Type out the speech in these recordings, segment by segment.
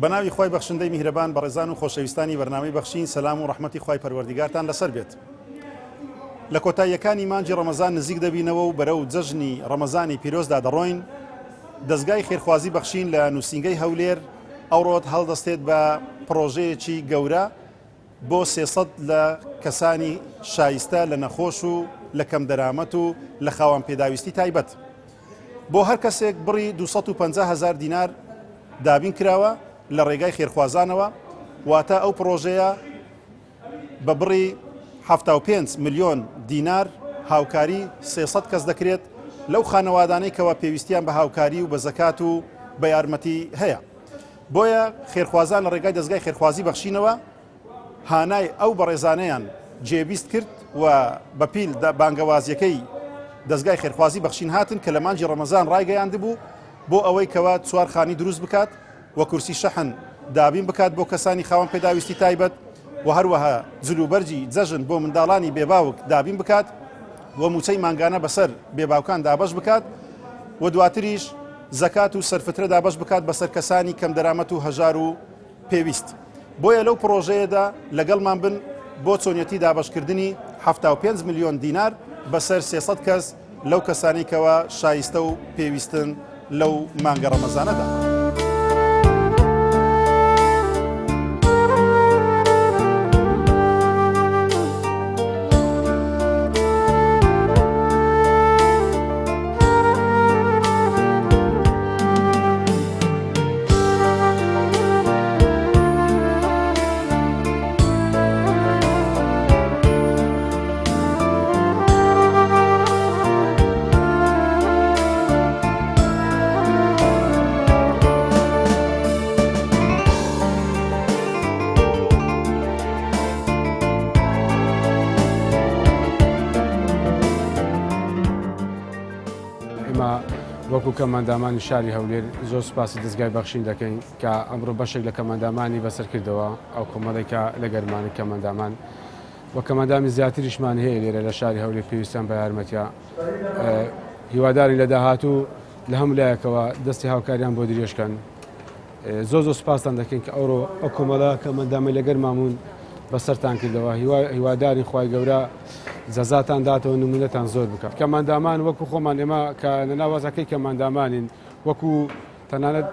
بەناوی خوای بەخشندەی میهرەبان بەڕێزان و خۆشەویستانی بەرنامەی بەخشین سەلام و ڕەحمەتی خوای پەروەردیگارتان لەسەر بێت. لە کۆتاییەکانی مانجی ڕەمەزان نزیک دەبینەوە و بەرەو جەژنی ڕەمەزانی پیرۆزدا دەڕۆین. دەستگای خێرخوازی بەخشین لە نووسینگەی هەولێر ئەوڕۆت هەڵدەستێت بە پرۆژەیەکی گەورە بۆ 300 لە کەسانی شایستە لە نەخۆش و لە کەم دەرامەت و لە خاوەن پێداویستی تایبەت. بۆ هەر کەسێک بڕی 250,000 دینار دابین کراوە لە ڕێگای خێرخوازانەوە، واتە ئەو پرۆژەیە بە بڕی 75 ملیۆن دینار هاوکاری 300 کەس دەکرێت لەو خانەوادانەی کەوا پێویستیان بە هاوکاری و بە زەکات و بە یارمەتی هەیە. بۆیە خێرخوازان لە ڕێگای دەستگای خێرخوازی بەخشینەوە هانای ئەو بەڕێزانەیان جێبیست کرد و بەپیل بانگەوازیەکەی دەستگای خێرخوازی بەخشین هاتن کە لە مانجی ڕەمەزان ڕایگەیاند بوو بۆ ئەوەی کەوا چوار خانی دروست بکات و کورسی شەحن دابین بکات بۆ کەسانی خاوەن پێداویستی تایبەت و هەروەها جلوبەرجی جەژن بۆ منداڵانی بێباوک دابین بکات و موچەی مانگانە بەسەر بێباوکان دابەش بکات و دواتریش زەکات و سەرفترە دابەش بکات بەسەر کەسانی کەم دەرامەت و هەژار و پێویست. بۆیە لەو پرۆژەیەدا لەگەڵمان بن بۆ چۆنیەتی دابەشکردنی 75 ملیۆن دینار بەسەر 300 کەس لەو کەسانی کەوا شایستە و پێویستن لەو مانگە ڕەمەزانەدا. وەکو کەماندامانی شاری هەولێر زۆر سوپاسی دەستگای بەخشین دەکەین کە ئەمڕۆ بەشێک لە کەماندامانی بەسەر کردەوە ئەو کۆمەڵێکە لە گەرمانی کەماندامان و کەماندامی زیاتریشمان هەیە لێرە لە شاری هەولێر پێویستیان بە یارمەتیە. هیواداری لە داهاتوو لە هەموو لایەکەوە دەستی هاوکاریان بۆ درێژکەن. زۆر سوپاسان دەکەین کە ئەوڕۆ ئەو کۆمەڵە کەماندامی لە گەرمامون بەسەرتان کردەوە. هیواداری خوای گەورە جەزاتان داتەوە نمونەتان زۆر بکات. کەماندامان وەکو خۆمان ئێمە کە لە ناوازەکەی کەماندامانین وەکو تەنانەت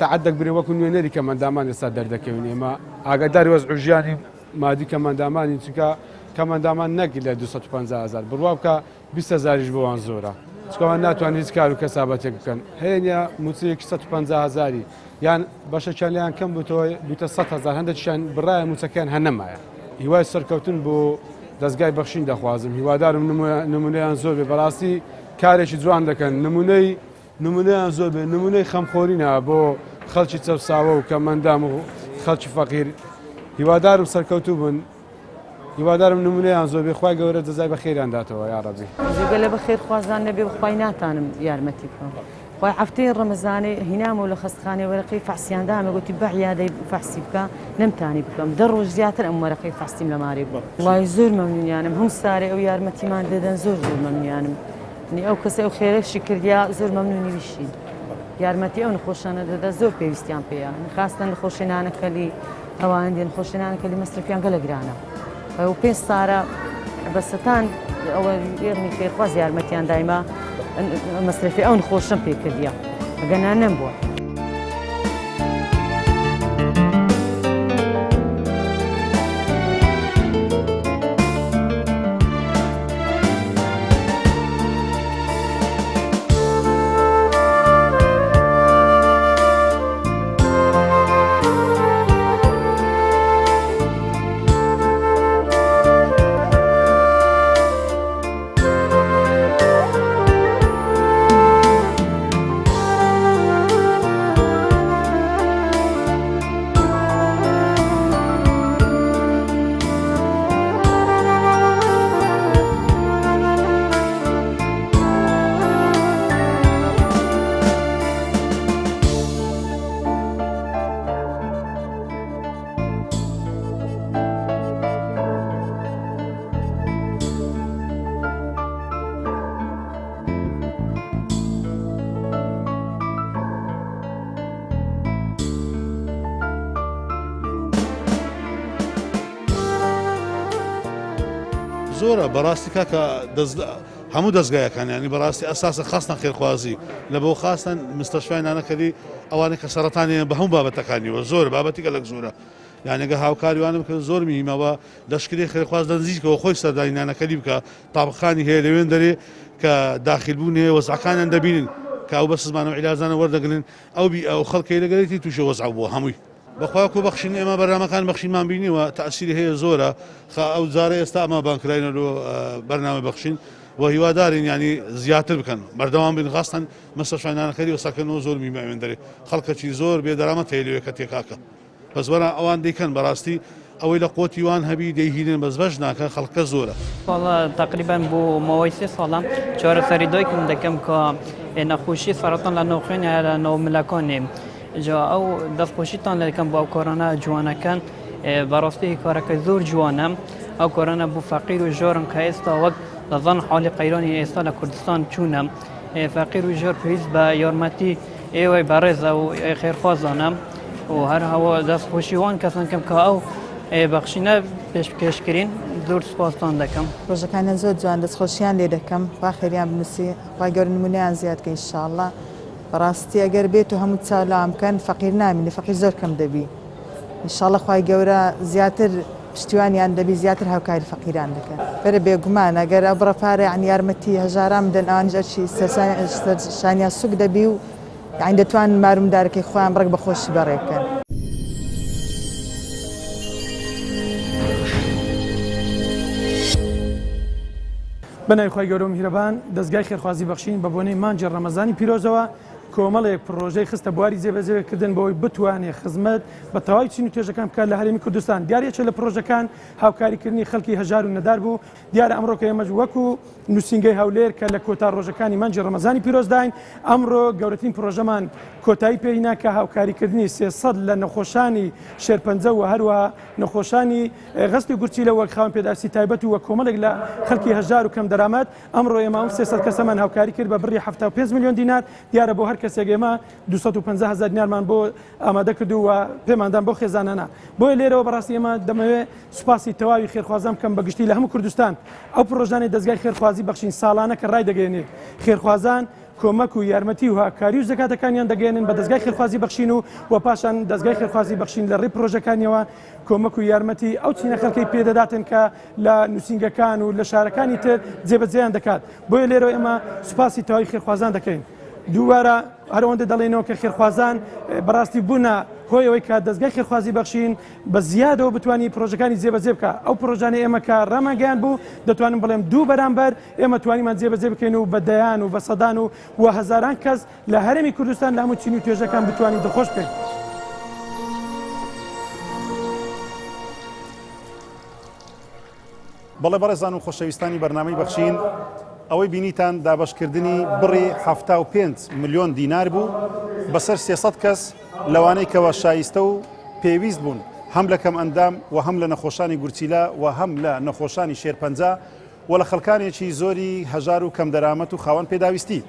تەعەدەک برێ وەکو نوێنەری کەماندامان ئێستا دەردەکەوین. ئێمە ئاگاداری وەزع ژیانی مادی کەماندامانین چونکە کەماندامان نەک لە 250,000 بڕوا بکە 20,000 بۆوان زۆرە چکەوان ناتوانین هیچ کار و کەسابەتێک بکەن. هەیە موچەیەکی 150,000 یان بەشەکیان لەیان کەم بووتە 100,000 هەندێکیان بڕایە موچەکەیان هەنەمایە. هیوای سەرکەوتن بۆ دەستگای بەخشین دەخوازم. هیوادارم نمونەیان زۆر بێ، بەڕاستی کارێکی جوان دەکەن. نمونەیان زۆر بێ، نمونەی خەمخۆرینە بۆ خەڵکی چەساوە و کەمەندام و خەڵکی فەقیر. هیوادارم سەرکەوتوو بن، هیوادارم نمونەیان زۆر بێ. خوای گەورە جەزای بەخێریان داتەوە یا ڕەبی. جێگە لە بەخێرخوازان نەبێ بخوای ناتانم یارمەتی بکەم. خوای هەفتەی ڕەمەزانێ هینامەوە لە خەستخانەی وەرەقەی فەحسیاندامە گوتی بە عیادەی فەحسی بکە نەمتانی بکەم. 10 ڕۆژ زیاتر ئەم وەرەقەی فەحسیم لە مارێ بوو. وڵای زۆر مەمنونیانم هەم سارێ ئەو یارمەتیمان دەدەن زۆر مەمنونیانم. ئەو کەسە ئەو خێرەشی کردیا زۆر مەمنونی ویشین. یارمەتی ئەو نەخۆشانە دەدا زۆر پێویستیان پێیە. خاستن نەخۆشێنانەکەلی ئەوان دێن خۆشێنانەکەلی مەسرفیان گەلە گرانە. ئەو 5 سارە بەستان ئەوە ێرنی خێرخواز یارمەتیان دایما مەسرفی ئەو نەخۆشەم پێ کردیا ئەگەنا نەمبووە. زۆرە بەڕاستی کاکە هەموو دەستگایەکان ینی بەڕاستی ئەساسە خاستن خێرخوازی لە بەو خاستن مستەشفای نانەکەری ئەوانەی کە سەرەتانیان بە هەموو بابەتەکانیەوە زۆر بابەتی گەلک زۆرە یانەگە هاوکاریوانم کە زۆر میمەوە لەشکری خێرخواز دەنزیکەوە خۆی سەردانی نانەکەری بکە تاابخانی هەیە لەوێن دەرێ کە داخلبوون هەیە وەزعەکانیان دەبینن کە ئەو بە سزمان و عیلازانە وەردەگرن ئەو خەڵکەی لەگەڵێتی تووشە وەزع بووە هەمووی بەخواکو بەخشین ئێمە بەرنامەکان بەخشینمان بینیوە تەئسیری هەیە زۆرە ئەو جارە ئێستا ئەمە بانکراینەوە بەرنامە بەخشین و هیوادارین ینی زیاتر بکەن بەردەوام بین خاستن مەستەشفاینانەکەری وەساکەنەوە زۆر میمەوێن دەرێ خەڵکەکی زۆر بێدەرامەت هەیە لەوێ کە تێکاکە بەس بەرە ئەوان دەیکەن بەڕاستی ئەوەی لە قوتی وان هەبی دەیهینن بەس بەش ناکە خەڵکە زۆرە والله تقریبا بۆ ماوەی 3 ساڵە چارەسەریدایکم دەکەم کە نەخۆشی سەرەتان لە ناوخێنە لە ناو ملەکانێ جا ئەو دەستخۆشیتان لەکەم بۆ ئەو کۆرانە جوانەکان بەڕاستی کارەکە زۆر جوانە ئەو کۆرانە بۆ فەقیر و ژۆرن کە ئێستا وەک لەزان حاڵی قەیرانی ئێستا لە کوردستان چوونە فەقیر و ژۆر پێویست بە یارمەتی ئێوەی بەڕێزە و خێرخوازانە و هەر هەوە دەستخۆشیوان کەسان کەم کە ئەو بەخشینە پێشکەشکردین زۆر سوپاستان دەکەم ڕۆژەکانیان زۆر جوان دەستخۆشییان لێ دەکەم خوا خێریان بنووسی خوا گەورە نمونەیان زیادکە ئینشاءڵڵا بەڕاستی ئەگەر بێت و هەموو چاولام بکەن فەقیر نامینێ فەقیر زۆر کەم دەبی ئینشاءڵڵا خوای گەورە زیاتر پشتیوانیان دەبی زیاتر هاوکاری فەقیران دەکەن بەرە بێگومان ئەگەر ئەو بڕە پارە یعنی یارمەتی هەژاران بدەن ئەوانیش ئەرچی سەرشانیان سوک دەبی و یعنی دەتوان مارومدارەکەی خۆیان بڕێک بەخۆشی بەڕێکەن بەناوی خۆی گەورە و میهرەبان دەستگای خێرخوازی بەخشین بە بۆنەی مانجی ڕەمەزانی پیرۆزەوە کۆمەڵێک پرۆژەی خستە بواری جێبەجێکردن بەوەی بتوانێت خزمەت بە تەواوی چین و توێژەکان بکات لە هەرێمی کوردستان دیارێکە لە پرۆژەکان هاوکاریکردنی خەڵکی هەژار و نەدار بوو دیارە ئەمڕۆکە ئێمەش وەکو نووسینگەی هەولێر کە لە کۆتا ڕۆژەکانی مانجی ڕەمەزانی پیرۆزداین ئەمڕۆ گەورەترین پرۆژەمان کۆتایی پێهینا کە هاوکاریکردنی 300 لە نەخۆشانی شێرپەنجە و هەروە نەخۆشانی غەستی گورچی لە وەک خاوەن پێداسی تایبەت و وە کۆمەڵێک لە خەڵکی هەژار و کەم دەرامەت ئەمڕۆ ئێمە 300 کەسەمان هاوکاری کرد بە بڕی 75 میلیۆن دینار دیارە بۆ هەر کەسێک ئێمە 250,000 دینارمان بۆ ئامادە کردو و پێماندان بۆ خێزانەنا بۆیە لێرەوە بەڕاستی ئێمە دەمەوێت سوپاسی تەواوی خێرخوازان بکەم بەگشتی لە هەموو کوردستان ئەو پرۆژانەی دەستگای خێرخوازی بەخشین ساڵانە کە ڕای دەگەێنێت خێرخوازان کۆمەک و یارمەتی و هاکاری و زەکاتەکانیان دەگەێنن بە دەستگای خێرخوازی بەخشین و پاشان دەستگای خێرخوازی بەخشین لە ڕێی پرۆژەکانیەوە کۆمەک و یارمەتی ئەو چینە خەڵکەی پێدەداتن کە لە نووسینگەکان و لە شارەکانی تر جێبەجێیان دەکات بۆیە لێرەوە ئێمە سوپاسی تەواوی خێرخوازان دەکەین دووبارە هەرەوەندە دەڵێنەوە کە خێرخوازان بەڕاستی بوونە هۆیەوەی کە دەستگای خێرخوازی بەخشین بە زیادەوە بتوانانی پرۆژەکانی جێبەجێ بکە ئەو پرۆژانەی ئێمە کە ڕەمەگەیان بوو دەتوانم بڵێم دوو بەرامبەر ئێمە توانیمان جێبەجێ بکەین و بە دەیان و بە سەدان و هەزاران کەس لە هەرێمی کوردستان لە هەموو چین و توێژەکان بتوانین دڵخۆش بکەین. بەڵێ بەڕێزان و خۆشەویستانی بەرنامەی بەخشین ئەوەی بینیتان دابەشکردنی بڕی 75 میلیۆن دینار بوو بەسەر 300 کەس لەوانەی کەەوە شایستە و پێویست بوون هەم لە کەم ئەندام و هەم لە نەخۆشانی گورچیلا و هەم لە نەخۆشانی شێرپەنجە و لە خەڵکانێکی زۆری هەژار و کەم دەرامەت و خاوەن پێداویستی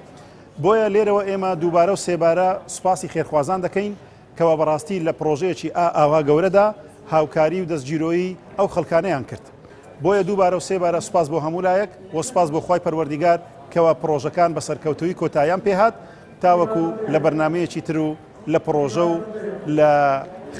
بۆیە لێرەوە ئێمە دووبارە و سێبارە سوپاسی خێرخوازان دەکەین کەەوە بەڕاستی لە پرۆژەیەکی ئاوا گەورەدا هاوکاری و دەستگیرۆیی ئەو خەڵکانەیان کرد بۆیە دووبارە و سێبارە سوپاس بۆ هەموو لایەک و سوپاس بۆ خوای پەروەردیگار کەەوە پرۆژەکان بە سەرکەوتوی کۆتاییان پێهات تاوەکو لە بەرنمەیەکی تر و لە پرۆژە و لە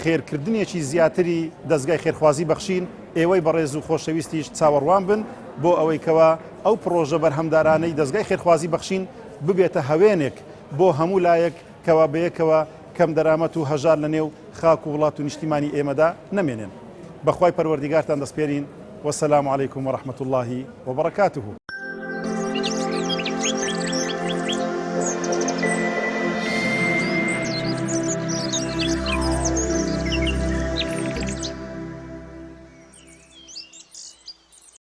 خێرکردنیەکی زیاتری دەستگای خێرخوازی بەخشین ئێوەی بەڕێز و خۆشەویستیش چاوەڕوان بن بۆ ئەوەی کەەوە ئەو پرۆژە بەرهەمدارانەی دەستگای خێرخوازی بەخشین ببێتە هەوێنێک بۆ هەموو لایەک کەوا بەیەکەوە کەم دەرامەت و هەژار لە نێو خاک و وڵات و نیشتیمانی ئێمەدا نەمێنێن بەخوای پەروەردیگارتان دەسپێرین والسلام عليكم ورحمة الله وبركاته.